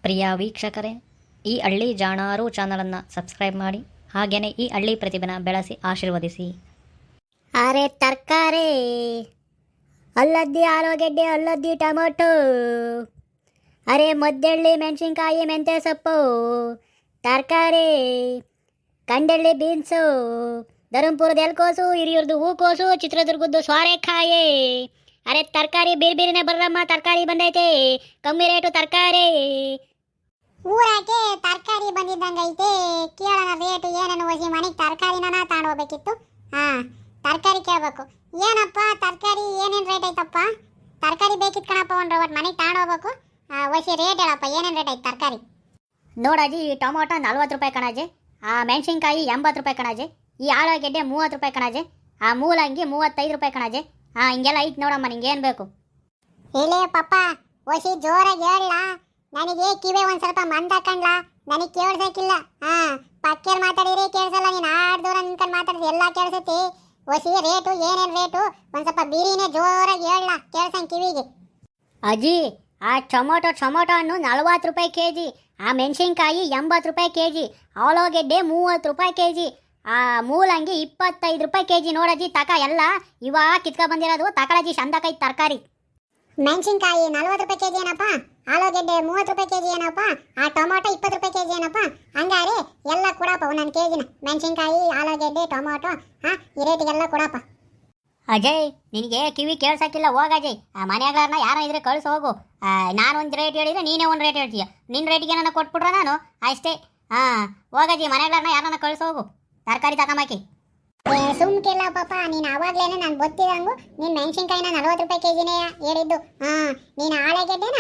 ಪ್ರಿಯ ವೀಕ್ಷಕರೇ, ಈ ಹಳ್ಳಿ ಜಾಣಾರು ಚಾನಲನ್ನು ಸಬ್ಸ್ಕ್ರೈಬ್ ಮಾಡಿ, ಹಾಗೆಯೇ ಈ ಹಳ್ಳಿ ಪ್ರತಿಭೆನ ಬೆಳೆಸಿ ಆಶೀರ್ವದಿಸಿ. ಅರೆ ತರಕಾರಿ, ಅಲ್ಲದ್ದಿ ಆಲೂಗೆಡ್ಡೆ, ಅಲ್ಲದ್ದಿ ಟೊಮೊಟೊ, ಅರೆ ಮದ್ದೆಳ್ಳಿ ಮೆಣಸಿನ್ಕಾಯಿ, ಮೆಂತ್ಯ ಸೊಪ್ಪು, ತರಕಾರಿ, ಕಂಡೆಳ್ಳಿ ಬೀನ್ಸು, ಧರ್ಮಪುರದ ಎಲ್ಕೋಸು, ಹಿರಿಯೂರ್ದು ಹೂಕೋಸು, ಚಿತ್ರದುರ್ಗದ್ದು ಸೋರೆಕಾಯಿ. ಅರೆ ತರಕಾರಿ ಬೇರೆ ಬೇರೆನೇ ಬರ್ರಮ್ಮ, ತರಕಾರಿ ಬಂದೈತೆ, ಕಮ್ಮಿ ರೇಟು ತರಕಾರಿ. ಊರಾಕೆ ತರಕಾರಿ ಬಂದಿದ್ದಂಗೈತೆ, ಕೇಳೋಣ ರೇಟು ಏನೇನು ಒಸಿ ಮನೆಗೆ ತರಕಾರಿನ ತಗೊಂಡೋಗ್ಬೇಕಿತ್ತು. ತರಕಾರಿ ಕೇಳಬೇಕು. ಏನಪ್ಪ ತರಕಾರಿ ಏನೇನು ರೇಟ್ ಐತಪ್ಪ? ತರಕಾರಿ ಬೇಕಿತ್ತು ಕಣಪ್ಪ, ಒಂದು ಒಟ್ಟು ಮನೆಗೆ ತಗೊಂಡೋಗ್ಬೇಕು. ಒಸಿ ರೇಟ್ ಹೇಳಪ್ಪ, ಏನೇನು ರೇಟ್ ಐತೆ ತರಕಾರಿ? ನೋಡಾಜಿ, ಈ ಟೊಮೊಟೊ 40 ರೂಪಾಯಿ ಕಣಾಜೆ, ಆ ಮೆಣಸಿನ್ಕಾಯಿ 80 ರೂಪಾಯಿ ಕಣಾಜೆ, ಈ ಆಲೂಗೆಡ್ಡೆ 30 ರೂಪಾಯಿ ಕಣಾಜೆ, ಆ ಮೂಲಂಗಿ 35 ರೂಪಾಯಿ ಕಣಾಜೆ. ಹಿಂಗೆಲ್ಲ ಐತೆ ನೋಡಮ್ಮ, ನಿಂಗೇನು ಬೇಕು? ಇಲ್ಲೇ ಪಪ್ಪ ಒಸಿ ಜೋರಾಗಿ ಹೇಳ, ನನಗೆ ಕಿವಿ ಒಂದು ಸ್ವಲ್ಪ ಮಂದ ಕಂಡ್ಲ, ನನಗೆ ಕೇಳ್ಸಕ್ಕಿಲ್ಲ. ಪಕ್ಕೇಲಿ ಮಾತಾಡಿದ್ರೆ ಕೇಳಿಸಲ್ಲ, ನೀನು ಆಡ್ ದೂರ ನಿಂತ್ಕೊಂಡು ಮಾತಾಡಿದ್ರೆ ಎಲ್ಲ ಕೇಳಿಸುತ್ತೆ. ಒಸಿ ರೇಟು ಏನೇನು ರೇಟು ಒಂದು ಸ್ವಲ್ಪ ಬೀರಿನೇ ಜೋರಾಗಿ ಹೇಳ, ಕೇಳ್ಸಂಗೆ ಕಿವಿಗೆ. ಅಜ್ಜಿ, ಆ ಟೊಮೊಟೊ ಹಣ್ಣು 40 ರೂಪಾಯಿ ಕೆ ಜಿ, ಆ ಮೆಣಸಿನ್ಕಾಯಿ 80 ರೂಪಾಯಿ ಕೆ ಜಿ, ಆಲೂಗೆಡ್ಡೆ 30 ರೂಪಾಯಿ ಕೆ ಜಿ, ಆ ಮೂಲಂಗಿ 25 ರೂಪಾಯಿ ಕೆ ಜಿ. ನೋಡಜ್ಜಿ, ತಕ ಎಲ್ಲ ಇವಾಗ ಕಿತ್ಕ ಬಂದಿರೋದು, ತಕಳಜ್ಜಿ ಚಂದಕೈತೆ ತರಕಾರಿ. ಮೆಣಸಿನ್ಕಾಯಿ 40 ರೂಪಾಯಿ ಕೆ ಜಿ ಏನಪ್ಪ, ಆಲೂಗೆಡ್ಡೆ 30 ರೂಪಾಯಿ ಕೆ ಜಿ ಏನಪ್ಪ, ಆ ಟೊಮೊಟೊ 20 ರೂಪಾಯಿ ಕೆ ಜಿ ಏನಪ್ಪ. ಹಂಗಾರೆ ಎಲ್ಲ ಕೊಡಪ್ಪ ಒಂದೊಂದು ಕೆ ಜಿನ, ಮೆಣಸಿನ್ಕಾಯಿ, ಆಲೂಗೆಡ್ಡೆ, ಟೊಮೊಟೊ, ಈ ರೇಟಿಗೆಲ್ಲ ಕೊಡಪ್ಪ. ಅಜಯ್, ನಿನಗೆ ಕಿವಿ ಕೇಳ್ಸಕ್ಕಿಲ್ಲ, ಹೋಗಜಯ್. ಮನೆಯಾಗಾರನ ಯಾರೋ ಇದ್ರೆ ಕಳಿಸಿ ಹೋಗು. ನಾನು ಒಂದು ರೇಟ್ ಹೇಳಿದ್ರೆ ನೀನೇ ಒಂದು ರೇಟ್ ಹೇಳ್ತೀಯ, ನಿನ್ನ ರೇಟಿಗೆ ನನ್ನ ಕೊಟ್ಬಿಟ್ರೆ ನಾನು ಅಷ್ಟೇ. ಹೋಗಜಿ, ಮನೆಯಾಗಾರನ ಯಾರನ್ನ ಕಳಿಸಿ ಹೋಗು, ತರಕಾರಿ ತಗೊಂಬಾಕಿ. ಸುಮ್ಕಿಲ್ಲ ಪಾಪ, ನೀನು ಆವಾಗ್ಲೇನೆ ನಾನು ಗೊತ್ತಿದಂಗು ನಿನ್ನ ಮೆಣಸಿನ್ಕಾಯಿನ 40 ರೂಪಾಯಿ ಕೆ ಜಿನೇ ಹೇಳಿದ್ದು. ನೀನು ಆಲೂಗೆಡ್ಡೆನ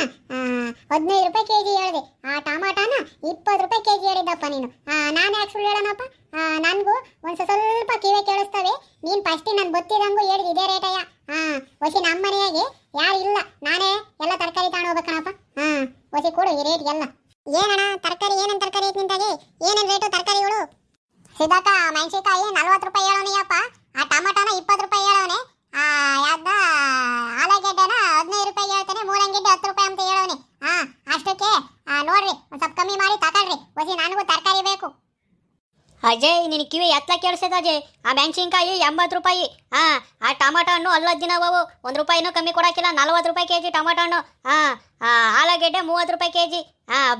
15 ರೂಪಾಯಿ ಕೆ ಜಿ ಹೇಳಿದೆ, ಆ ಟಮಾಟಾನ 20 ರೂಪಾಯಿ ಕೆ ಜಿ ಹೇಳಿದ್ದಪ್ಪ ನೀನು. ನಾನು ಯಾಕೆ ಸುಳ್ಳು ಹೇಳೋಣಪ್ಪ? ನನಗೂ ಒಂದು ಸ್ವಲ್ಪ ಕಿವೆ ಕೇಳಿಸ್ತವೆ. ನೀನು ಫಸ್ಟಿಗೆ ನಾನು ಗೊತ್ತಿದಂಗು ಹೇಳಿದ್ದು ಇದೇ ರೇಟಯ್ಯ. ಒಸಿ ನಮ್ಮ ಮನೆಯಾಗೆ ಯಾರು ಇಲ್ಲ, ನಾನೇ ಎಲ್ಲ ತರಕಾರಿ ತಗೊಂಡು ಹೋಗ್ಬೇಕಣಪ್ಪ. ಒಸಿ ಕೊಡು ಈ ರೇಟ್ಗೆಲ್ಲ. ಏನಣ್ಣ ತರಕಾರಿ, ಏನೇನು ತರಕಾರಿ ಐತೆ ನಿಂತಾಗೆ? ಏನೇನು ರೇಟು ತರಕಾರಿಗಳು? ಸಿದ್ದಕ್ಕ, ಮೆಣಸಿನ್ಕಾಯಿ 40 ರೂಪಾಯಿ ಹೇಳೋನಿಯಪ್ಪ, ಆ ಟಮಾಟೋನ 20 ರೂಪಾಯಿ ಹೇಳೋನೆ, ಯಾವ್ದ ಆಲೂಗೆಡ್ಡೆನ 15 ರೂಪಾಯಿ ಹೇಳ್ತಾನೆ, ಮೂಲಂಗೆಡ್ಡೆ 10 ರೂಪಾಯಿ ಅಂತ ಹೇಳೋನೆ. ಅಷ್ಟಕ್ಕೆ ನೋಡ್ರಿ, ಒಂದು ಸ್ವಲ್ಪ ಕಮ್ಮಿ ಮಾಡಿ ತಗೊಳ್ರಿ, ಒಸಿ ನನಗೂ ತರಕಾರಿ ಬೇಕು. ಅಜಯ್, ನಿನ್ನ ಕಿವಿ ಎತ್ತಲ ಕೇಳಿಸ್ತದ ಅಜಯ್. ಆ ಮೆಣಸಿನ್ಕಾಯಿ 80 ರೂಪಾಯಿ, ಆ ಟಮಾಟೋ ಹಣ್ಣು ಅಲ್ಲದ್ದಿನ ಅವು, 1 ರೂಪಾಯಿನೂ ಕಮ್ಮಿ ಕೊಡೋಕ್ಕಿಲ್ಲ, 40 ರೂಪಾಯಿ ಕೆ ಜಿ ಟಮಾಟೋ ಹಣ್ಣು. ಆಲೂಗೆಡ್ಡೆ 30 ರೂಪಾಯಿ ಕೆ ಜಿ,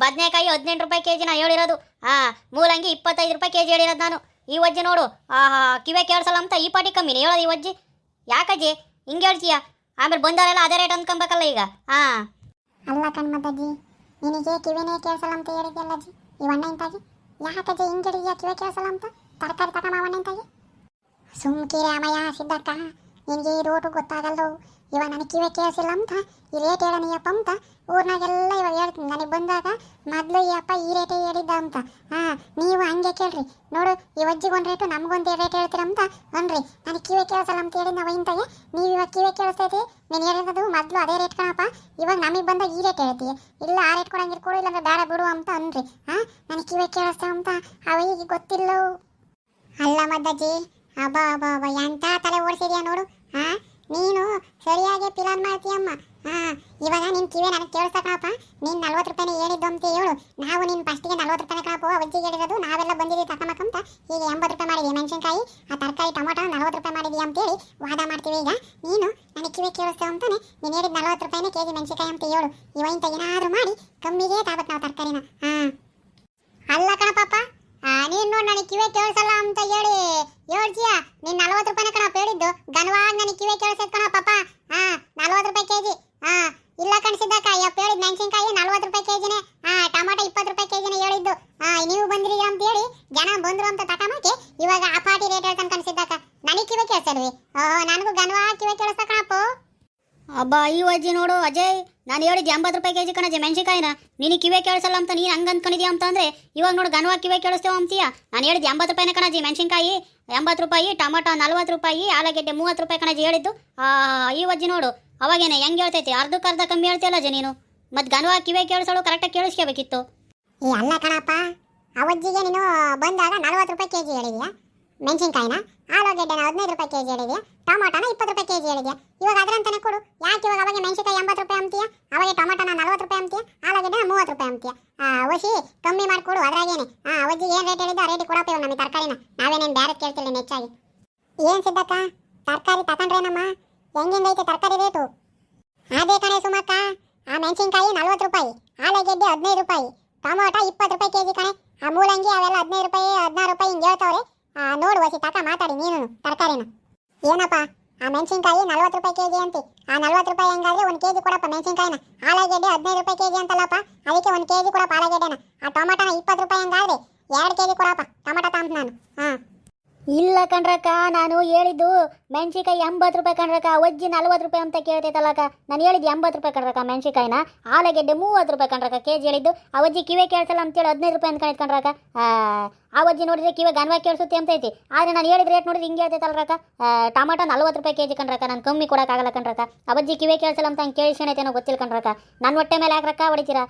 ಬದನೆಕಾಯಿ 18 ರೂಪಾಯಿ ಕೆ ಜಿ ನಾ ಹೇಳಿರೋದು. ಮೂಲಂಗಿ 25 ರೂಪಾಯಿ ಕೆ ಜಿ ಹೇಳಿರೋದು ನಾನು. ಈ ವಜ್ಜಿ ನೋಡು, ಕಿವೆ ಕೇಳಿಸಲ್ಲ ಅಂತ ಈ ಪಾಟಿ ಕಮ್ಮಿನೇ ಹೇಳೋದು ಈ ವಜ್ಜಿ. ಯಾಕಜ್ಜಿ ಹಿಂಗೆ ಹೇಳ್ತೀಯ? ಆಮೇಲೆ ಬಂದವರೆಲ್ಲ ಅದೇ ರೇಟ್ ಅಂದ್ಕೊಬೇಕಲ್ಲ ಈಗ. ಅಲ್ಲ ಕಣ್ಮದ್ದಜ್ಜಿ, ನಿನಗೆ ಕಿವಿನೇ ಕೇಳಿಸಲ್ಲ ಅಂತ ಹೇಳಿದ್ಯಲ್ಲ ಅಜ್ಜಿ ಈ ಅಣ್ಣ ಇಂತಾಗಿ. ಯಾಕಜ್ಜಿ ಹಿಂಗೆ ಹಿಡಿಯ ಕಿವೆ ಕೇಳಿಸಲ್ಲ ಅಂತ ತರಕಾರಿ ತಗೊಂಬ ಇಂತಾಗಿ? ಸುಮ್ಕಿರಿ ಅಮ್ಮಯ್ಯ ಸಿದ್ದಕ್ಕ, ನಿನಗೆ ಈ ರೋಟು ಗೊತ್ತಾಗಲ್ದು. ಇವಾಗ ನನಗೆ ಕಿವೆ ಕೇಳಿಸಿಲ್ಲ ಅಂತ ಈ ರೇಟ್ ಹೇಳೋನಿಯಪ್ಪ ಅಂತ ಊರ್ನಾಗೆಲ್ಲ ಇವಾಗ ಹೇಳ್ತೀನಿ. ನನಗೆ ಬಂದಾಗ ಮೊದಲು ಈ ಅಪ್ಪ ಈ ರೇಟೇ ಹೇಳಿದ್ದ ಅಂತ. ನೀವು ಹಂಗೆ ಕೇಳ್ರಿ ನೋಡು, ಈ ವಜ್ಜಿಗೊಂದು ರೇಟು ನಮಗೊಂದು ರೇಟ್ ಹೇಳ್ತೀರಂತ ಅನ್ರಿ. ನನಗೆ ಕಿವೆ ಕೇಳಿಸಲ್ಲ ಅಂತ ಹೇಳಿ ನಾವು ಇಂತಾಗೆ, ನೀವು ಇವಾಗ ಕಿವೆ ಕೇಳಿಸ್ತೈತಿ, ನೀನು ಹೇಳಿರೋದು ಮೊದಲು ಅದೇ ರೇಟ್ ಕಣಪ್ಪ, ಇವಾಗ ನಮಗೆ ಬಂದಾಗ ಈ ರೇಟ್ ಹೇಳ್ತೀಯ. ಇಲ್ಲ ಆ ರೇಟ್ ಕೊಡಂಗಿರ್ ಕೊಡು, ಇಲ್ಲಾಂದ್ರೆ ಬೇಡ ಬಿಡು ಅಂತ ಅನ್ರಿ. ನನಗೆ ಕಿವೆ ಕೇಳಿಸ್ತಾವ ಅಂತ ಅವರಿಗೆ ಗೊತ್ತಿಲ್ಲ. ಅಲ್ಲ ಮದ್ದಜ್ಜಿ, ಅಬ್ಬಾ ಅಬ್ಬಾ ಅಬ್ಬಾ ಎಂಥ ತಲೆ ಓಡಿಸಿದ್ಯಾ ನೋಡು. ನೀನು ಸರಿಯಾಗಿ ಪ್ಲಾನ್ ಮಾಡ್ತೀಯಮ್ಮ. ಇವಾಗ ನಿನ್ನ ಕಿವಿ ನನಗೆ ಕೇಳಿಸ್ತಾ ಕಣಪ್ಪ, ನೀನು 40 ರೂಪಾಯಿನೇ ಹೇಳಿದ್ದು ಅಂತ ಹೇಳು. ನಾವು ನಿನ್ನ ಫಸ್ಟಿಗೆ 40 ರೂಪಾಯಿ ಕಣಪ್ಪ ವಜ್ಜಿಗೆ ಹೇಳಿರೋದು, ನಾವೆಲ್ಲ ಬಂದಿದ್ದೀವಿ ತಕೊಂಬಕ್ಕಂತ. ಈಗ 80 ರೂಪಾಯಿ ಮಾಡಿದ್ದೀವಿ ಮೆಣಸಿನ್ಕಾಯಿ, ಆ ತರಕಾರಿ ಟೊಮೊಟೊ 40 ರೂಪಾಯಿ ಮಾಡಿದ್ದೀವಿ ಅಂತೇಳಿ ವಾದ ಮಾಡ್ತೀವಿ. ಈಗ ನೀನು ನನಗೆ ಕಿವಿ ಕೇಳಿಸ್ತೇವೆ ಅಂತಾನೆ ನೀನು ಹೇಳಿದ್ದು 40 ರೂಪಾಯಿನೇ ಕೆ ಜಿ ಮೆಣಸಿನ್ಕಾಯಿ ಅಂತ ಹೇಳು. ಇಂಥ ಏನಾದರೂ ಮಾಡಿ ಕಮ್ಮಿಗೆ ತಾಬೇಕು ನಾವು ತರಕಾರಿನ. ಅಲ್ಲ ಕಣಪ್ಪ, ನೀನು ನೋಡಿ ನನಗೆ ಕಿವೆ ಕೇಳಿಸಲ್ಲ ಅಂತ ಹೇಳಿ ಹೇಳ್ತೀಯ. ನೀನು 40 ರೂಪಾಯಿನ ಕಣಪ್ಪ ಹೇಳಿದ್ದು, ಘನವಾಗಿ ನನಗೆ ಕಿವೆ ಕೇಳಿಸೈತೆ ಕಣಪ್ಪ. 40 ರೂಪಾಯಿ ಕೆ ಜಿ. ಇಲ್ಲ ಕಣಿಸಿದ್ದಕ್ಕ, ಯಪ್ಪ ಹೇಳಿದ್ ಮೆಣಸಿನ್ಕಾಯಿ 40 ರೂಪಾಯಿ ಕೆ ಜಿನೇ, ಟೊಮಾಟೊ 20 ರೂಪಾಯಿ ಕೆ ಜಿನೇ ಹೇಳಿದ್ದು. ನೀವು ಬಂದ್ರಿ ಅಂತ ಹೇಳಿ ಜನ ಬಂದ್ರು ಅಂತ ತಕೊಂಬಕ್ಕೆ ಇವಾಗ ಆ ಪಾಟಿ ರೇಟ್ ಹೇಳ್ತಾನೆ ಕಣಿಸಿದ್ದಕ್ಕ. ನನಗೆ ಕಿವೆ ಕೇಳಿಸಲ್ವಿ? ನನಗೂ ಘನವಾಗಿ ಕಿವೆ ಕೇಳಿಸ್ತಾ ಕಣಪ್ಪ. ಅಬ್ಬಾ ಈ ವಜ್ಜಿ ನೋಡು ಅಜಯ್, ನಾನು ಹೇಳಿದ್ದು 80 ರೂಪಾಯಿ ಕೆ ಜಿ ಕಣಜೆ ಮೆಣಸಿನ್ಕಾಯಿನ, ನಿನಗೆ ಕಿವೆ ಕೇಳಿಸಲ್ಲ ಅಂತ ನೀನು ಹಂಗೆ ಅಂದ್ಕೊಂಡಿದ್ಯಾ ಅಂತಂದರೆ ಇವಾಗ ನೋಡು ಘನವಾಗಿ ಕಿವೆ ಕೇಳಿಸ್ತೇವೆ ಅಂತೀಯ. ನಾನು ಹೇಳಿದ್ದು 80 ರೂಪಾಯಿನ ಕಣಜಿ ಮೆಣಸಿನ್ಕಾಯಿ 80 ರೂಪಾಯಿ, ಟೊಮಾಟೊ 40 ರೂಪಾಯಿ, ಆಲೂಗೆಡ್ಡೆ 30 ರೂಪಾಯಿ ಕಣಜಿ ಹೇಳಿದ್ದು. ಈ ವಜ್ಜಿ ನೋಡು ಅವಾಗೇನೆ ಹೆಂಗೆ ಹೇಳ್ತೈತಿ, ಅರ್ಧಕ್ಕರ್ಧ ಕಮ್ಮಿ ಹೇಳ್ತಿಯಲ್ಲ ಅಜ್ಜಿ ನೀನು. ಮತ್ತು ಘನವಾಗಿ ಕಿವೆ ಕೇಳಿಸೋಳು ಕರೆಕ್ಟಾಗಿ ಕೇಳಿಸ್ಕೋಬೇಕಿತ್ತು. ಅಲ್ಲ ಕಣಪ್ಪ, ಅವಜ್ಜಿಗೆ ನೀನು ಬಂದಾಗ 40 ರೂಪಾಯಿ ಕೆ ಜಿ ಹೇಳಿದ್ಯಾ, ಮೆಣಸಿನ್ಕಾಯಿನ ಆಲೂಗೆಡ್ಡೆನ 15 ರೂಪಾಯಿ ಕೆಜಿ ಹೇಳಿದ್ಯಾ, ಟೊಮಾಟೋನ 20 ರೂಪಾಯಿ ಕೆಜಿ ಹೇಳಿದ್ಯಾ. ಇವಾಗ ಅದರಂತಾನೆ ಕೊಡು. ಯಾಕೆ ಇವಾಗ ಅವಾಗ ಮೆಣಸಿನ್ಕಾಯಿ 80 ರೂಪಾಯಿ ಅಂತೀಯ, ಅವಾಗ ಟೊಮಾಟೋನ 40 ರೂಪಾಯಿ ಅಂತೀಯ, ಆಲೂಗೆಡ್ಡೆನ 30 ರೂಪಾಯಿ ಅಂತೀಯ. ಒಸಿ ಕಮ್ಮಿ ಮಾಡಿಕೊಡು ಅದ್ರಾಗೇನೆ. ಅವಜ್ಜಿ ಏನು ರೇಟ್ ಹೇಳಿದ್ದು ಆ ರೇಟ್ ಕೊಡಪ್ಪ ಇವಾಗ ನಮಗೆ ತರಕಾರಿನ. ನಾವೇನೇನು ಬೇರೆ ಕೇಳ್ತಿಲ್ಲ ಹೆಚ್ಚಾಗಿ. ಏನು ಸಿದ್ದಕ್ಕ ತರಕಾರಿ ತಗೊಂಡ್ರೇನಮ್ಮ, ಹೆಂಗೈತೆ ತರಕಾರಿ ರೇಟು? ಅದೇ ಕಣೆ ಸುಮಕ್ಕ, ಆ ಮೆಣಸಿನ್ಕಾಯಿ 40 ರೂಪಾಯಿ, ಆಲೂಗೆಡ್ಡೆ 15 ರೂಪಾಯಿ, ಟೊಮಾಟೊ 20 ರೂಪಾಯಿ ಕೆಜಿ ಕಣೆ. ಆ ಮೂಲಂಗಿ ಅವೆಲ್ಲ 15 ರೂಪಾಯಿ 16 ರೂಪಾಯಿ ಹಿಂಗೆ ಹೇಳ್ತಾವ್ರೆ. ನೋಡು ವಸಿ ತಕ ಮಾತಾಡಿ ನೀನು ತರಕಾರಿನ. ಏನಪ್ಪ ಆ ಮೆಣಸಿನ್ಕಾಯಿ 40 ರೂಪಾಯಿ ಕೆಜಿ ಅಂತಿ, ಆ 40 ರೂಪಾಯಿ ಹೆಂಗಾದ್ರೆ 1 ಕೆಜಿ ಕೊಡಪ್ಪ ಮೆಣಸಿನ್ಕಾಯಿನ. ಆಲೂಗೆಡ್ಡೆ 15 ರೂಪಾಯಿ ಕೆಜಿ ಅಂತಲ್ಲಪ್ಪ, ಅದಕ್ಕೆ 1 ಕೆಜಿ ಕೊಡಪ್ಪ ಆಲೂಗೆಡ್ಡೆನ. ಆ ಟೊಮಾಟೋನ 20 ರೂಪಾಯಿ ಹೆಂಗಾದ್ರೆ 2 ಕೆಜಿ ಕೊಡಪ್ಪ ಟೊಮಾಟೊ ತಾಂತ ನಾನು. ಇಲ್ಲ ಕಣ್ರಕ್ಕ, ನಾನು ಹೇಳಿದ್ದು ಮೆಣಸಿನ್ಕಾಯಿ 80 ರೂಪಾಯಿ ಕಣ್ರಕ್ಕ, ಒಜ್ಜಿ 40 ರೂಪಾಯಿ ಅಂತ ಕೇಳ್ತೈತಲ್ಲಕ್ಕ. ನಾನು ಹೇಳಿದ್ದು 80 ರೂಪಾಯಿ ಕಣ್ರಕ್ಕ ಮೆಣಸಿನ್ಕಾಯಿನ, ಆಲೂಗೆಡ್ಡೆ 30 ರೂಪಾಯಿ ಕಣ್ರಕ್ಕ ಕೆಜಿ ಹೇಳಿದ್ದು. ಆ ಒಜ್ಜಿ ಕಿವೆ ಕೇಳಿಸಲ್ಲ ಅಂತೇಳಿ 15 ರೂಪಾಯಿ ಅಂತ ಕಣ್ರಕ್ಕ. ಆ ಒಜ್ಜಿ ನೋಡಿದ್ರೆ ಕಿವೆ ಗನ್ವಾಗಿ ಕೇಳಿಸುತ್ತೆ ಅಂತೈತಿ, ಆದರೆ ನಾನು ಹೇಳಿದ ರೇಟ್ ನೋಡಿದ್ರೆ ಹಿಂಗೆ ಹೇಳ್ತೈತಲ್ರಕ್ಕ. ಟೊಮಾಟೊ 40 ರೂಪಾಯಿ ಕೆಜಿ ಕಣ್ರಕ್ಕ, ನಾನು ಕಮ್ಮಿ ಕೊಡೋಕ್ಕಾಗಲ್ಲ ಕಣ್ರಕ್ಕ. ಆ ಒಜ್ಜಿ ಕಿವೆ ಕೇಳಿಸಲ್ಲ ಅಂತ ಹಂಗೆ ಕೇಳಿಸ್ಕೊಂಡೈತೇನೋ ಗೊತ್ತಿಲ್ಲ ಕಣ್ರಕ್ಕ. ನನ್ನ ಹೊಟ್ಟೆ ಮೇಲೆ ಯಾಕೆ ರೊಕ್ಕ ಹೊಡಿತೀರಾ?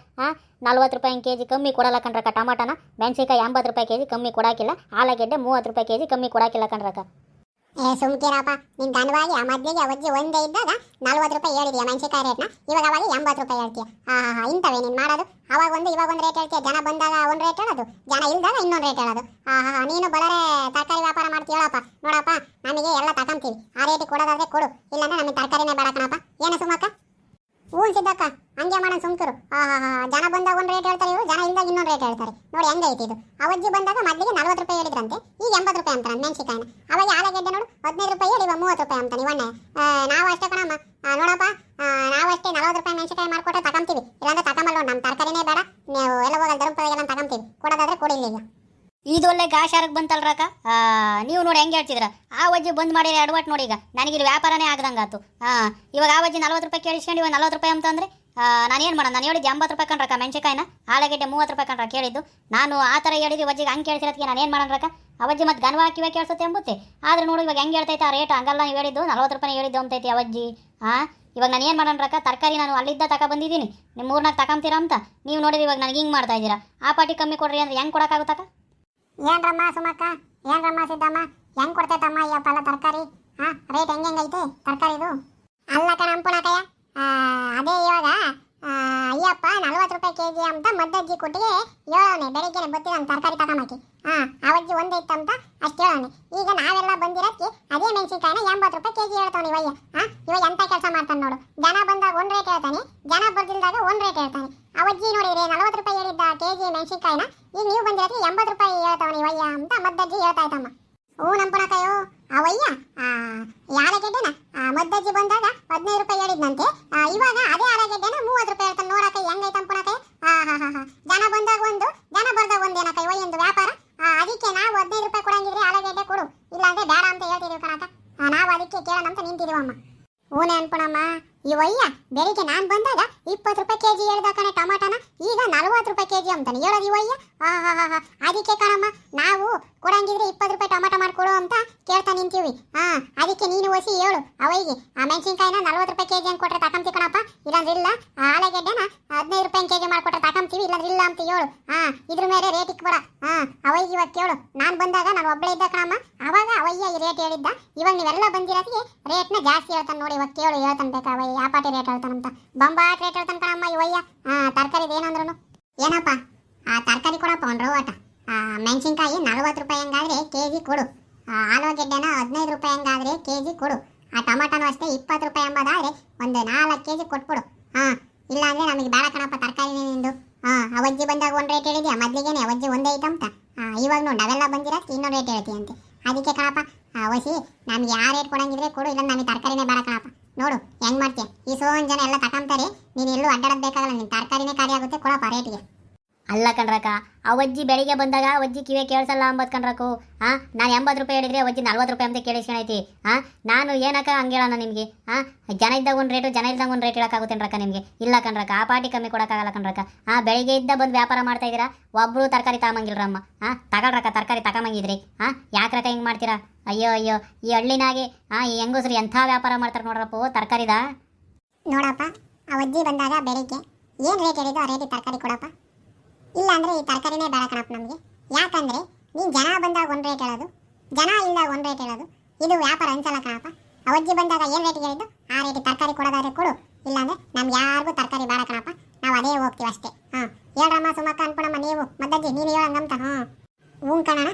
40 ರೂಪಾಯಿ ಕೆಜಿ ಕಮ್ಮಿ ಕೊಡಲ್ಲ ಕಣ್ರಕ್ಕ. ಟೊಮಾಟೋನ ಮೆಣಸಿನ್ಕಾಯಿ 80 ರೂಪಾಯಿ ಕೆಜಿ ಕಮ್ಮಿ ಕೊಡಾಕಿಲ್ಲ, ಆಲೂಗೆಡ್ಡೆ 30 ರೂಪಾಯಿ ಕೆಜಿ ಕಮ್ಮಿ ಕೊಡಾಕಿಲ್ಲ ಕಣ್ರಕ್ಕ. ಸುಮ್ಕಿರಪ್ಪ, ನಿನ್ ಗನ್ವಾಗಿ ಆ ಮೊದ್ಲಿಗೆ ಅವಜ್ಜಿ ಒಂದೇ ಇದ್ದಾಗ 40 ರೂಪಾಯಿ ಹೇಳಿದ್ಯಾ ಮೆಣಸಿನ್ಕಾಯಿ ರೇಟ್ನ, ಇವಾಗ ಅವಾಗ 80 ರೂಪಾಯಿ ಹೇಳ್ತೀಯ. ಇಂಥವೇ ನೀನು ಮಾಡೋದು. ಅವಾಗ ಒಂದು ಇವಾಗ ಒಂದು ರೇಟ್ ಹೇಳ್ತೀಯ, ಜನ ಬಂದಾಗ ಒಂದು ರೇಟ್ ಹೇಳೋದು, ಜನ ಇಲ್ದಾಗ ಇನ್ನೊಂದು ರೇಟ್ ಹೇಳೋದು. ನೀನು ಬಲರೆ ತರಕಾರಿ ವ್ಯಾಪಾರ ಮಾಡ್ತೀಯಳಪ್ಪ. ನೋಡಪ್ಪ ನಮಗೆ ಎಲ್ಲ ತಗೊಂತೀವಿ, ಆ ರೇಟಿಗೆ ಕೊಡೋದಾದ್ರೆ ಕೊಡು, ಇಲ್ಲಾಂದ್ರೆ ನಮಗೆ ತರಕಾರಿನೇ ಬೇಡ ಕಣಪ್ಪ. ಏನು ಸುಮಕ್ಕ? ಹ್ಞೂ ಸಿದ್ದಕ್ಕ, ಹಂಗೆ ಮಾಡೋಣ ಸುಮ್ಕಿರು. ಜನ ಬಂದಾಗ ಒಂದು ರೇಟ್ ಹೇಳ್ತಾರೆ ಇವರು, ಜನ ಇಲ್ದಾಗ ಇನ್ನೊಂದು ರೇಟ್ ಹೇಳ್ತಾರೆ. ನೋಡಿ ಹೆಂಗೈತಿ ಇದು. ಅವಜ್ಜಿ ಬಂದಾಗ ಮೊದಲಿಗೆ 40 ರೂಪಾಯಿ ಹೇಳಿದ್ರಂತೆ, ಈಗ 80 ರೂಪಾಯಿ ಅಂತಾನೆ ಮೆಣಸಿನ್ಕಾಯಿನ. ಅವಾಗ ಆಲೂಗೆಡ್ಡೆ ನೋಡು 15 ರೂಪಾಯಿ ಹೇಳಿ 30 ರೂಪಾಯಿ ಅಂತಾನೆ. ಇವನ್ನೇ ನಾವು ಅಷ್ಟೇ ಕಣಮ್ಮ. ನೋಡಪ್ಪ ನಾವು ಅಷ್ಟೇ 40 ರೂಪಾಯಿ ಮೆಣಸಿನ್ಕಾಯಿ ಮಾಡ್ಕೊಟ್ರೆ ತಗೊಂತೀವಿ, ಇಲ್ಲಾಂದ್ರೆ ತಗೊಂಬಲ್ಲ. ನಮ್ಮ ತರಕಾರಿನೇ ಬೇಡ, ನೀವು ಎಲ್ಲ ಹೋಗಲ್ಲ ಧರ್ಮಪುರಗೆಲ್ಲ ತಗೊಂತೀವಿ, ಕೊಡೋದಾದ್ರೆ ಕೊಡಿಲ್ಲ. ಈಗ ಇದು ಒಳ್ಳೆ ಗಾಶಾರಕ್ಕೆ ಬಂತಲ್ರಕ್ಕ. ನೀವು ನೋಡಿ ಹೆಂಗೆ ಹೇಳ್ತಿದ್ರ. ಆ ವಜ್ಜಿ ಬಂದ್ ಮಾಡಿರಿ ಅಡ್ವಟ್ ನೋಡಿ, ಈಗ ನನಗಿಲ್ಲಿ ವ್ಯಾಪಾರನೇ ಆಗ್ದಂಗಾತು. ಇವಾಗ ಆ ವಜ್ಜಿ 40 ರೂಪಾಯಿ ಕೇಳಿಸ್ಕೊಂಡು ಇವಾಗ 40 ರೂಪಾಯಿ ಅಂತಂದ್ರೆ ನಾನು ಏನು ಮಾಡೋಣ? ನಾನು ಹೇಳಿದ್ದು 80 ರೂಪಾಯಿ ಕಣ್ರಕ್ಕ ಮೆಣಸಿನ್ಕಾಯಿನ, ಆಲೂಗೆಡ್ಡೆ 30 ರೂಪಾಯಿ ಕಣ್ರ ಕೇಳಿದ್ದು. ನಾನು ಆ ಥರ ಹೇಳಿದ್ವಿ ವಜ್ಜಿಗೆ ಹಂಗೆ ಕೇಳಿಸಿರೋದಕ್ಕೆ ನಾನು ಏನು ಮಾಡೋಣ್ರಕ್ಕ? ಅವಜ್ಜಿ ಮತ್ತೆ ಗನ್ವಾ ಕಿವೆ ಕೇಳಿಸುತ್ತೆ ಎಂಬುತ್ತೆ. ಆದ್ರೆ ನೋಡಿ ಇವಾಗ ಹೆಂಗೆ ಹೇಳ್ತೈತೆ ಆ ರೇಟ್, ಹಂಗಲ್ಲ ನೀವು ಹೇಳಿದ್ದು 40 ರೂಪಾಯಿ ಹೇಳಿದ್ದು ಅಂತೈತಿ ಅವಜ್ಜಿ. ಇವಾಗ ನಾನು ಏನು ಮಾಡೋಣ್ರಕ್ಕ? ತರಕಾರಿ ನಾನು ಅಲ್ಲಿದ್ದ ಬಂದಿದ್ದೀನಿ, ನಿಮ್ಮ 3-4 ತಗೊಂತೀರಾ ಅಂತ ನೀವು ನೋಡಿದ್ರೆ ಇವಾಗ ನನಗೆ ಹಿಂಗೆ ಮಾಡ್ತಾ ಇದ್ದೀರಾ. ಆ ಪಾಟಿ ಕಮ್ಮಿ ಕೊಡ್ರಿ ಅಂದ್ರೆ ಹೆಂಗೆ ಕೊಡೋಕ್ಕಾಗುತ್ತಕ್ಕ? ಏನ್ರಮ್ಮ ಸುಮಕ್ಕ, ಏನ್ರಮ್ಮ ಸಿದ್ದಮ್ಮ, ಹೆಂಗ್ ಕೊಡ್ತೈತಮ್ಮ ಈ ಎಲ್ಲ ತರಕಾರಿ? ರೇಟ್ ಹೆಂಗೈತೆ ತರಕಾರಿದು? ಅಲ್ಲ ಕಣ ಅಂಪುಣಕಯ್ಯ, ಅದೇ ಇವಾಗ ಅಯ್ಯಪ್ಪ 40 ರೂಪಾಯಿ ಕೆಜಿ ಅಂತ ಮದ್ದಜ್ಜಿ ಕೊಟ್ಟಿಗೆ ಹೇಳೋನೆ, ಬೆಳಿಗ್ಗೆನೆ ಬತ್ತಿದ್ದಾನೆ ತರಕಾರಿ ತಗೊಂಬಾಕಿ. ಅವಜ್ಜಿ ಒಂದೇ ಇತ್ತಂತ ಅಷ್ಟು ಹೇಳೋನೆ. ಈಗ ನಾವೆಲ್ಲ ಬಂದಿರೋದಕ್ಕೆ ಅದೇ ಮೆಣಸಿನ್ಕಾಯಿನ 80 ರೂಪಾಯಿ ಕೆಜಿ ಹೇಳ್ತಾನೆ ಇವಯ್ಯ. ಇವಾಗ ಎಂತ ಕೆಲಸ ಮಾಡ್ತಾನೆ ನೋಡು. ಜನ ಬಂದಾಗ ಒಂದು ರೇಟ್ ಹೇಳ್ತಾನೆ, ಜನ ಬರ್ದಿಲ್ದಾಗ ಒಂದು ರೇಟ್ ಹೇಳ್ತಾನೆ. ಅವಜ್ಜಿ ನೋಡಿದ್ರೆ 40 ರೂಪಾಯಿ ಹೇಳಿದ್ದ ಕೆಜಿ ಮೆಣಸಿನ್ಕಾಯಿನ ಈಗ ನೀವು ಬಂದಿರೋದಕ್ಕೆ 80 ರೂಪಾಯಿ ಹೇಳ್ತಾವನೆ ಇವಯ್ಯ ಅಂತ ಮದ್ದಜ್ಜಿ ಹೇಳ್ತಾ ಇತ್ತಮ್ಮ. ಹ್ಞೂ ನಂಪುಣಕಯ್ಯೋ ಅವಯ್ಯ ಆಲೂಗೆಡ್ಡೆನ ಮದ್ದಜ್ಜಿ ಬಂದಾಗ 15 ರೂಪಾಯಿ ಹೇಳಿದ್ನಂತೆ, ಇವಾಗ ಅದೇ ಆಲೂಗೆಡ್ಡೆನ 30 ರೂಪಾಯಿ ಹೇಳ್ತಾನೆ. ನೋಡಕೈ ಹೆಂಗೈತೆ ಅಂಪುಣಕಯ್ಯ. ಜನ ಬಂದಾಗ ಒಂದು, ಜನ ಬರ್ದಾಗ ಒಂದೇನಕ್ಕ ಇವಯ್ಯಂದು ವ್ಯಾಪಾರ. ಅದಕ್ಕೆ ನಾವು 15 ರೂಪಾಯಿ ಕೊಡಂಗಿದ್ರೆ ಆಲೂಗೆಡ್ಡೆ ಕೊಡು, ಇಲ್ಲಾಂದ್ರೆ ಬೇಡ ಅಂತ ಹೇಳ್ತಿದೀವಿ ಕಣಕ. ನಾವು ಅದಕ್ಕೆ ಕೇಳೋಣ ಅಂತ ನಿಂತಿದೀವಮ್ಮ. ಹೂನೆ ಅನ್ಪುಣಮ್ಮ, ಇವಯ್ಯ ಬೆಳಿಗ್ಗೆ ನಾನು ಬಂದಾಗ 20 ರೂಪಾಯಿ ಕೆಜಿ ಹೇಳ್ದ ಕಣೆ ಟೊಮಾಟೋನ, ಈಗ 40 ರೂಪಾಯಿ ಕೆಜಿ ಅಂತಾನೆ ಹೇಳೋದು ಇವಯ್ಯ. ಅದಕ್ಕೆ ಕಣಮ್ಮ ನಾವು ಕೊಡಂಗಿದ್ರೆ 20 ರೂಪಾಯಿ ಟೊಮಾಟೊ ಮಾಡ್ಕೊಡು ಅಂತ ಕೇಳ್ತಾ ನಿಂತೀವಿ. ಅದಕ್ಕೆ ನೀನು ಒಸಿ ಹೇಳು ಅವಯ್ಯಿಗೆ, ಆ ಮೆಣಸಿನ್ಕಾಯಿನ 40 ರೂಪಾಯಿ ಕೆಜಿ ಅಂತ ಕೊಟ್ರೆ ತಗೊಂತೀವಿ ಕಣಪ್ಪ, ಇಲ್ಲಾಂದ್ರೆ ಇಲ್ಲ. ಆಲೂಗೆಡ್ಡೆನ 15 ರೂಪಾಯಿ ಕೆಜಿ ಮಾಡ್ಕೊಟ್ರೆ ತಗೊಂತೀವಿ, ಇಲ್ಲಾಂದ್ರೆ ಇಲ್ಲ ಅಂತ ಹೇಳು. ಇದ್ರ ಮೇಲೆ ರೇಟ್ ಇಕ್ಬೇಡ. ಅವಯ್ಯಿಗೆ ಇವಾಗ ಕೇಳು. ನಾನು ಬಂದಾಗ ನಾನು ಒಬ್ಬಳೇ ಇದ್ದ ಕಣಮ್ಮ, ಅವಾಗ ಅವಯ್ಯ ಈ ರೇಟ್ ಹೇಳಿದ್ದ. ಇವಾಗ ನೀವೆಲ್ಲ ಬಂದಿರೋದಕ್ಕೆ ರೇಟ್ನ ಜಾಸ್ತಿ ಹೇಳ್ತಾನೆ ನೋಡಿ. ಇವಾಗ ಕೇಳು ಹೇಳ್ತಾನೆ ಬೇಕಾ ಅವಯ್ಯ, ಯಾವ ಪಾಟಿ ರೇಟ್ ಹೇಳ್ತಾನಂತ. ಬಂಬಾಟ್ ರೇಟ್ ಹೇಳ್ತಾನೆ ಕಣಮ್ಮ ಇವಯ್ಯ. ತರಕಾರಿದು ಏನಂದ್ರು ಏನಪ್ಪ ತರಕಾರಿ ಕೊಡಪ್ಪ ಒಂದು ರೋಟ. ಮೆಣಸಿನ್ಕಾಯಿ 40 ರೂಪಾಯಿ ಹಂಗಾದ್ರೆ ಕೆಜಿ ಕೊಡು, ಆಲೂಗೆಡ್ಡೆನ 15 ರೂಪಾಯಿ ಹಂಗಾದ್ರೆ ಕೆಜಿ ಕೊಡು, ಆ ಟೊಮಾಟೋನು ಅಷ್ಟೇ 20 ರೂಪಾಯಿ ಎಂಬುದಾದ್ರೆ ಒಂದು 4 ಕೆಜಿ ಕೊಟ್ಬಿಡು. ಇಲ್ಲಾಂದ್ರೆ ನಮಗೆ ಬೇಡ ಕಣಪ್ಪ ತರಕಾರಿ ನಿಂದು. ಅವಜ್ಜಿ ಬಂದಾಗ ಒಂದು ರೇಟ್ ಹೇಳಿದ್ಯಾ, ಮೊದ್ಲಿಗೇನೆ ಅವಜ್ಜಿ ಒಂದೇ ಐತಂತ. ಇವಾಗ ನೋಡಿ ನಾವೆಲ್ಲ ಬಂದಿರೋದಕ್ಕೆ ಇನ್ನೊಂದು ರೇಟ್ ಹೇಳ್ತೀಯಂತೆ. ಅದಕ್ಕೆ ಕಣಪ್ಪ ವಸಿ ನಮ್ಗೆ ಯಾವ ರೇಟ್ ಕೊಡಂಗಿದ್ರೆ ಕೊಡು, ಇಲ್ಲ ನಮಗೆ ತರಕಾರಿನೇ ಬೇಡ ಕಣಪ್ಪ. ನೋಡು ಹೆಂಗ್ ಮಾಡ್ತೀಯ, ಈ ಸೋನ್ ಜನ ಎಲ್ಲ ತಗೊಂತಾರೆ, ನೀನು ಎಲ್ಲೂ ಅಡ್ಡಾಡೋದು ಬೇಕಾಗಲ್ಲ, ನಿನ್ನ ತರಕಾರಿನೇ ಖಾಲಿ ಆಗುತ್ತೆ. ಕೊಡಪ್ಪ ರೇಟಿಗೆ. ಅಲ್ಲ ಕಣ್ರಕ್ಕ, ಅವಜ್ಜಿ ಬೆಳಿಗ್ಗೆ ಬಂದಾಗ ಅವಜ್ಜಿ ಕಿವೆ ಕೇಳಿಸಲ್ಲ ಅಂಬತ್ ಕಣ್ರಕ್ಕು. ನಾನು 80 ರೂಪಾಯಿ ಹೇಳಿದ್ರೆ ಅವಜ್ಜಿ 40 ರೂಪಾಯಿ ಅಂತ ಕೇಳಿಸ್ಕೊಂಡೈತಿ. ನಾನು ಏನಕ್ಕ ಹಂಗೆ ಹೇಳೋಣ ನಿಮಗೆ? ಜನ ಇದ್ದಾಗ ಒಂದು ರೇಟು, ಜನ ಇದ್ದಾಗ ಒಂದು ರೇಟ್ ಹೇಳೋಕ್ಕಾಗುತ್ತೇನ್ರಕ್ಕ ನಿಮಗೆ? ಇಲ್ಲ ಕಣ್ರಕ್ಕ, ಆ ಪಾಟಿ ಕಮ್ಮಿ ಕೊಡೋಕ್ಕಾಗಲ್ಲ ಕಣ್ರಕ್ಕ. ಬೆಳಿಗ್ಗೆ ಇದ್ದ ಬಂದು ವ್ಯಾಪಾರ ಮಾಡ್ತಾ ಇದ್ದೀರಾ, ಒಬ್ಬರು ತರಕಾರಿ ತಗೊಂಬಂಗಿಲ್ರಮ್ಮ. ತಗೊಳ್ರಕ್ಕ ತರಕಾರಿ ತಗೊಂಬಂಗಿದ್ರಿ. ಯಾಕ್ರಕ್ಕ ಹಿಂಗೆ ಮಾಡ್ತೀರಾ? ಅಯ್ಯೋ ಅಯ್ಯೋ, ಈ ಹಳ್ಳಿನಾಗೆ ಈ ಹೆಂಗಸ್ರು ಎಂಥ ವ್ಯಾಪಾರ ಮಾಡ್ತಾರೆ ನೋಡ್ರಪ್ಪ ತರಕಾರಿದ. ನೋಡಪ್ಪ ಅವಜ್ಜಿ ಬಂದಾಗ ಬೆಳಿಗ್ಗೆ ಏನು ರೇಟ್ ಹೇಳಿದ್ದು ಆ ರೇಟಿಗೆ ತರಕಾರಿ ಕೊಡಪ್ಪ, ಇಲ್ಲಾಂದ್ರೆ ಈ ತರಕಾರಿನೇ ಬೇಡ ಕಣಪ್ಪ ನಮಗೆ. ಯಾಕಂದ್ರೆ ನೀನು ಜನ ಬಂದಾಗ ಒಂದು ರೇಟ್ ಹೇಳೋದು, ಜನ ಇಲ್ದಾಗ ಒಂದು ರೇಟ್ ಹೇಳೋದು ಇದು ವ್ಯಾಪಾರ ಅನ್ಸಲ್ಲ ಕಣಪ್ಪ. ಅವಜ್ಜಿ ಬಂದಾಗ ಏನು ರೇಟ್ ಹೇಳಿದ್ದು ಆ ರೇಟ್ ತರಕಾರಿ ಕೊಡೋದಾದ್ರೆ ಕೊಡು, ಇಲ್ಲಾಂದ್ರೆ ನಮ್ಗೆ ಯಾರಿಗೂ ತರಕಾರಿ ಬೇಡ ಕಣಪ್ಪ, ನಾವು ಅದೇ ಹೋಗ್ತೀವಿ ಅಷ್ಟೇ. ಹಾಂ ಹೇಳ್ರಮ್ಮ ಸುಮಕ್ಕ ಅನ್ಕೊಳಮ್ಮ ನೀವು ಮದ್ದಜ್ಜಿ ನೀನು ಹೇಳಂಗಂತ. ಹ್ಞೂ ಕಣಣ್ಣ,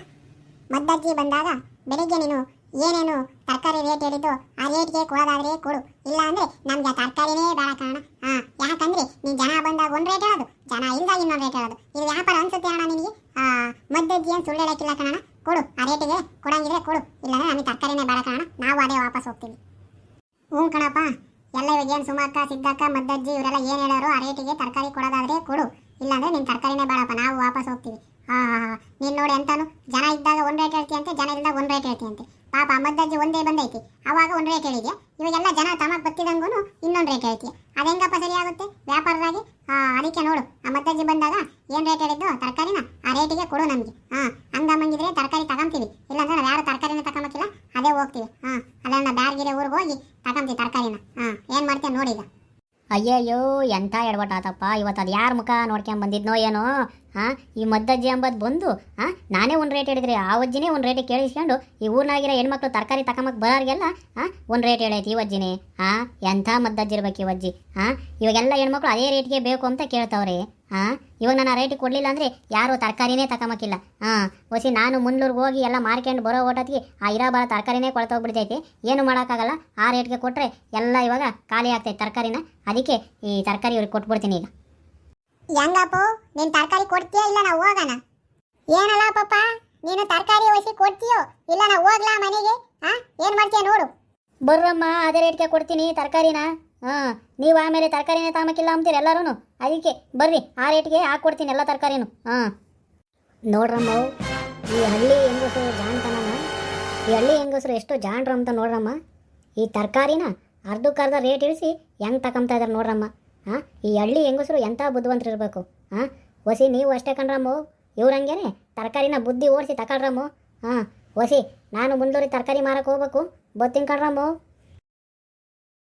ಮದ್ದಜ್ಜಿ ಬಂದಾಗ ಬೆಳಿಗ್ಗೆ ನೀನು ಏನೇನು ತರಕಾರಿ ರೇಟ್ ಹೇಳಿದ್ದು ಆ ರೇಟ್ಗೆ ಕೊಡೋದಾದ್ರೆ ಕೊಡು, ಇಲ್ಲ ಅಂದ್ರೆ ನಮ್ಗೆ ಆ ತರಕಾರಿನೇ ಬೇಡ ಕಣ. ಹಾಂ ಯಾಕಂದ್ರೆ ನೀನು ಜನ ಬಂದಾಗ ಒಂದು ರೇಟ್ ಹೇಳೋದು, ಜನ ಇಲ್ದಾಗ ಇನ್ನೊಂದು ರೇಟ್ ಹೇಳೋದು, ಇದು ವ್ಯಾಪಾರ ಅನ್ಸುತ್ತೆ ಅಣ್ಣ ನಿನಗೆ. ಮದ್ದಜ್ಜಿ ಏನು ಸುಳ್ಳು ಹೇಳಕ್ಕಿಲ್ಲ ಕಣ, ಕೊಡು ಆ ರೇಟಿಗೆ ಕೊಡಂಗಿದ್ರೆ ಕೊಡು, ಇಲ್ಲಾಂದ್ರೆ ನಮಗೆ ತರಕಾರಿನೇ ಬೇಡ ಕಣ, ನಾವು ಅದೇ ವಾಪಸ್ ಹೋಗ್ತೀವಿ. ಹ್ಞೂ ಕಣಪ್ಪ, ಎಲ್ಲ ಇವಾಗ ಏನು ಸುಮಕ್ಕ ಸಿದ್ದಕ್ಕ ಮದ್ದಜ್ಜಿ ಇವರೆಲ್ಲ ಏನು ಹೇಳೋರು ಆ ರೇಟಿಗೆ ತರಕಾರಿ ಕೊಡೋದಾದ್ರೆ ಕೊಡು, ಇಲ್ಲಾಂದ್ರೆ ನಿನ್ನ ತರಕಾರಿನೇ ಬೇಡಪ್ಪ, ನಾವು ವಾಪಸ್ ಹೋಗ್ತೀವಿ. ನೀನು ನೋಡಿ ಅಂತಾನು ಜನ ಇದ್ದಾಗ ಒಂದು ರೇಟ್ ಹೇಳ್ತೀಯಂತೆ, ಜನ ಇಲ್ದಾಗ ಒಂದು ರೇಟ್ ಹೇಳ್ತೀಯಂತೆ. ಪಾಪ ಮದ್ದಜ್ಜಿ ಒಂದೇ ಬಂದೈತಿ, ಅವಾಗ ಒಂದು ರೇಟ್ ಹೇಳಿದ್ಯಾ, ಇವಾಗೆಲ್ಲ ಜನ ತಮಗೆ ಬತ್ತಿದಂಗೂ ಇನ್ನೊಂದು ರೇಟ್ ಹೇಳ್ತೀಯ, ಅದು ಹೆಂಗಪ್ಪ ಸರಿಯಾಗುತ್ತೆ ವ್ಯಾಪಾರದಾಗಿ? ಅದಕ್ಕೆ ನೋಡು, ಆ ಮದ್ದಜ್ಜಿ ಬಂದಾಗ ಏನು ರೇಟ್ ಹೇಳಿದ್ದು ತರಕಾರಿನ ಆ ರೇಟಿಗೆ ಕೊಡು ನಮಗೆ. ಹಂಗಂಗಿದ್ರೆ ತರಕಾರಿ ತಗೊಂತೀವಿ, ಇಲ್ಲಾಂದ್ರೆ ನಾವು ಯಾರು ತರಕಾರಿನ ತಗೊಂಬೇಕಿಲ್ಲ, ಅದೇ ಹೋಗ್ತೀವಿ. ಅಲ್ಲ ಬ್ಯಾರ್ಗಿರೆ ಊರಿಗೆ ಹೋಗಿ ತಗೊಂತೀವಿ ತರಕಾರಿನ. ಏನು ಮಾಡ್ತೀಯ ನೋಡಿ ಈಗ. ಅಯ್ಯಯ್ಯೋ ಎಂಥ ಎಡವಟ್ಟಾತಪ್ಪ, ಇವತ್ತು ಅದು ಯಾರ ಮುಖ ನೋಡ್ಕೊಂಡ್ ಬಂದಿದ್ನೋ ಏನೋ. ಈ ಮದ್ದಜ್ಜಿ ಅಂಬದು ಬಂದು ನಾನೇ ಒಂದು ರೇಟ್ ಹೇಳಿದ್ರೆ ಆ ಅಜ್ಜಿನೇ ಒಂದು ರೇಟಿಗೆ ಕೇಳಿಸ್ಕೊಂಡು ಈ ಊರಿನಾಗಿರೋ ಹೆಣ್ಮಕ್ಳು ತರಕಾರಿ ತಗೊಂಬಕ್ಕೆ ಬರೋರಿಗೆಲ್ಲ ಒಂದು ರೇಟ್ ಹೇಳೈತಿ ಈ ಅಜ್ಜಿನೇ. ಎಂಥ ಮದ್ದಜ್ಜಿ ಇರ್ಬೇಕು ಈ ಅಜ್ಜಿ. ಇವಾಗೆಲ್ಲ ಹೆಣ್ಮಕ್ಳು ಅದೇ ರೇಟ್ಗೆ ಬೇಕು ಅಂತ ಕೇಳ್ತಾವ್ರೆ. ಇವಾಗ ನಾನು ಆ ರೇಟಿಗೆ ಕೊಡಲಿಲ್ಲ ಅಂದರೆ ಯಾರೂ ತರಕಾರಿನೇ ತಗೊಂಬಕ್ಕಿಲ್ಲ. ಹೊಸಿ ನಾನು ಮುನ್ಲೂರ್ಗೆ ಹೋಗಿ ಎಲ್ಲ ಮಾರ್ಕೊಂಡು ಬರೋ ಓಟೋತ್ತಿಗೆ ಆ ಇರೋ ತರಕಾರಿನೇ ಕೊಳ್ತೋಗ್ಬಿಡ್ತೈತಿ, ಏನು ಮಾಡೋಕ್ಕಾಗಲ್ಲ. ಆ ರೇಟ್ಗೆ ಕೊಟ್ಟರೆ ಎಲ್ಲ ಇವಾಗ ಖಾಲಿ ಆಗ್ತೈತೆ ತರಕಾರಿನ, ಅದಕ್ಕೆ ಈ ತರಕಾರಿ ಇವ್ರಿಗೆ ಕೊಟ್ಬಿಡ್ತೀನಿ ಈಗ. ಹೆಂಗಪ್ಪ ನೀನು ತರಕಾರಿ ಕೊಡ್ತೀಯೋ ಇಲ್ಲ ನಾವು ಹೋಗೋಣ? ಏನಲ್ಲ ಪಾಪ, ನೀನು ತರಕಾರಿ ವಹಿಸಿ ಕೊಡ್ತೀಯೋ ಇಲ್ಲ ನಾವು ಹೋಗ್ಲಾ ಮನೆಗೆ? ಏನು ಮಾಡ್ತೀಯ ನೋಡು. ಬರ್ರಮ್ಮ ಅದೇ ರೇಟ್ಗೆ ಕೊಡ್ತೀನಿ ತರಕಾರಿನ. ನೀವು ಆಮೇಲೆ ತರಕಾರಿನೇ ತಾಮಕ್ಕಿಲ್ಲ ಅಂತೀರಿ ಎಲ್ಲರೂ, ಅದಕ್ಕೆ ಬರ್ರಿ ಆ ರೇಟ್ಗೆ ಹಾಕ್ಕೊಡ್ತೀನಿ ಎಲ್ಲ ತರಕಾರಿನೂ. ನೋಡ್ರಮ್ಮ, ಈ ಹಳ್ಳಿ ಹೆಂಗಸರು ಜಾಣ್ತನನ, ಈ ಹಳ್ಳಿ ಹೆಂಗಸರು ಎಷ್ಟು ಜಾಣ್ರು ಅಂತ ನೋಡ್ರಮ್ಮ. ಈ ತರಕಾರಿನ ಅರ್ಧಕ್ಕರ್ಧ ರೇಟ್ ಇಳಿಸಿ ಹೆಂಗೆ ತಗೊಂತಾ ಇದ್ದಾರೆ ನೋಡ್ರಮ್ಮ. ಈ ಹಳ್ಳಿ ಹೆಂಗಸರು ಎಂಥ ಬುದ್ಧಿವಂತರಿರ್ಬೇಕು. ಹೊಸಿ ನೀವು ಅಷ್ಟೇ ಕಣ್ರಮ್ಮು, ಇವ್ರಂಗೇನೆ ತರಕಾರಿನ ಬುದ್ಧಿ ಓಡಿಸಿ ತಗೊಳ್ರಮ್ಮು. ಹೊಸಿ ನಾನು ಮುಂದೂರಿ ತರಕಾರಿ ಮಾರಕ್ಕೆ ಹೋಗ್ಬೇಕು, ಬತ್ತೀನಿ ಕಣ್ರಮ್ಮು.